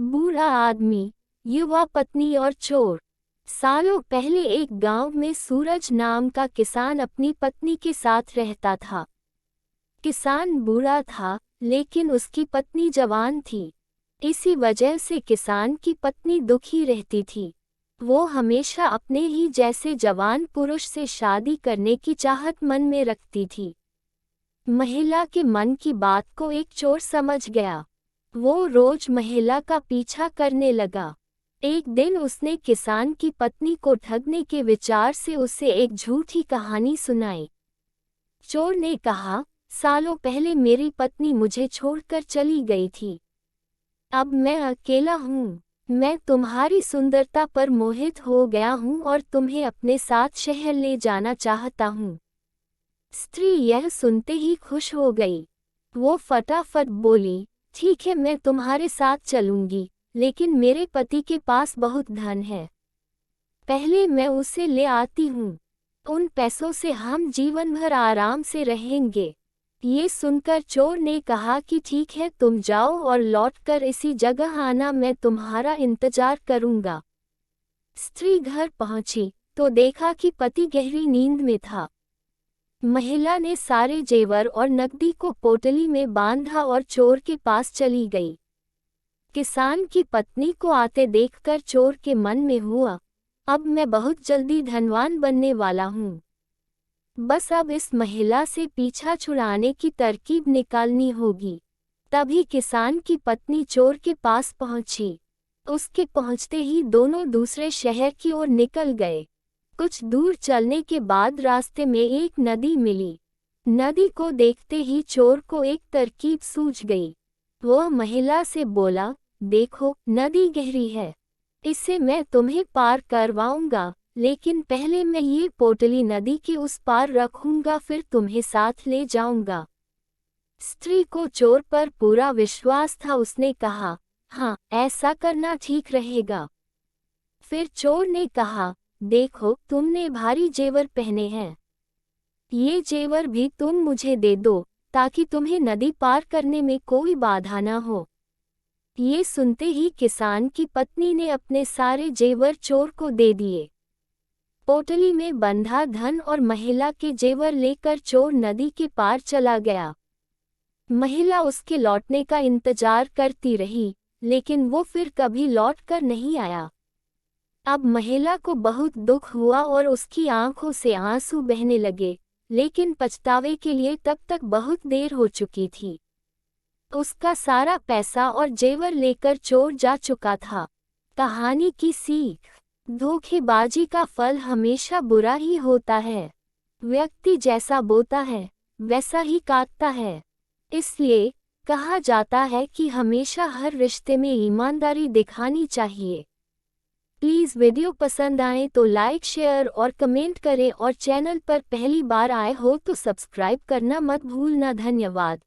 बूढ़ा आदमी, युवा पत्नी और चोर। सालों पहले एक गांव में सूरज नाम का किसान अपनी पत्नी के साथ रहता था। किसान बूढ़ा था, लेकिन उसकी पत्नी जवान थी। इसी वजह से किसान की पत्नी दुखी रहती थी। वो हमेशा अपने ही जैसे जवान पुरुष से शादी करने की चाहत मन में रखती थी। महिला के मन की बात को एक चोर समझ गया। वो रोज महिला का पीछा करने लगा। एक दिन उसने किसान की पत्नी को ठगने के विचार से उसे एक झूठी कहानी सुनाई। चोर ने कहा, सालों पहले मेरी पत्नी मुझे छोड़कर चली गई थी। अब मैं अकेला हूँ। मैं तुम्हारी सुंदरता पर मोहित हो गया हूँ और तुम्हें अपने साथ शहर ले जाना चाहता हूँ। स्त्री यह सुनते ही खुश हो गई। वो फटाफट बोली, ठीक है, मैं तुम्हारे साथ चलूंगी, लेकिन मेरे पति के पास बहुत धन है। पहले मैं उसे ले आती हूँ। उन पैसों से हम जीवन भर आराम से रहेंगे। ये सुनकर चोर ने कहा कि ठीक है, तुम जाओ और लौटकर इसी जगह आना, मैं तुम्हारा इंतजार करूंगा। स्त्री घर पहुंची तो देखा कि पति गहरी नींद में था। महिला ने सारे जेवर और नकदी को पोटली में बांधा और चोर के पास चली गई। किसान की पत्नी को आते देखकर चोर के मन में हुआ, अब मैं बहुत जल्दी धनवान बनने वाला हूँ। बस अब इस महिला से पीछा छुड़ाने की तरकीब निकालनी होगी। तभी किसान की पत्नी चोर के पास पहुंची। उसके पहुंचते ही दोनों दूसरे शहर की ओर निकल गए। कुछ दूर चलने के बाद रास्ते में एक नदी मिली। नदी को देखते ही चोर को एक तरकीब सूझ गई। वह महिला से बोला, देखो, नदी गहरी है, इससे मैं तुम्हें पार करवाऊंगा, लेकिन पहले मैं ये पोटली नदी के उस पार रखूंगा, फिर तुम्हें साथ ले जाऊंगा। स्त्री को चोर पर पूरा विश्वास था। उसने कहा, हाँ, ऐसा करना ठीक रहेगा। फिर चोर ने कहा, देखो, तुमने भारी जेवर पहने हैं, ये जेवर भी तुम मुझे दे दो, ताकि तुम्हें नदी पार करने में कोई बाधा न हो। ये सुनते ही किसान की पत्नी ने अपने सारे जेवर चोर को दे दिए। पोटली में बंधा धन और महिला के जेवर लेकर चोर नदी के पार चला गया। महिला उसके लौटने का इंतजार करती रही, लेकिन वो फिर कभी लौट कर नहीं आया। अब महिला को बहुत दुख हुआ और उसकी आंखों से आंसू बहने लगे, लेकिन पछतावे के लिए तब तक बहुत देर हो चुकी थी। उसका सारा पैसा और जेवर लेकर चोर जा चुका था। कहानी की सीख, धोखेबाजी का फल हमेशा बुरा ही होता है। व्यक्ति जैसा बोता है, वैसा ही काटता है। इसलिए कहा जाता है कि हमेशा हर रिश्ते में ईमानदारी दिखानी चाहिए। प्लीज़ वीडियो पसंद आए तो लाइक, शेयर और कमेंट करें और चैनल पर पहली बार आए हो तो सब्सक्राइब करना मत भूलना। धन्यवाद।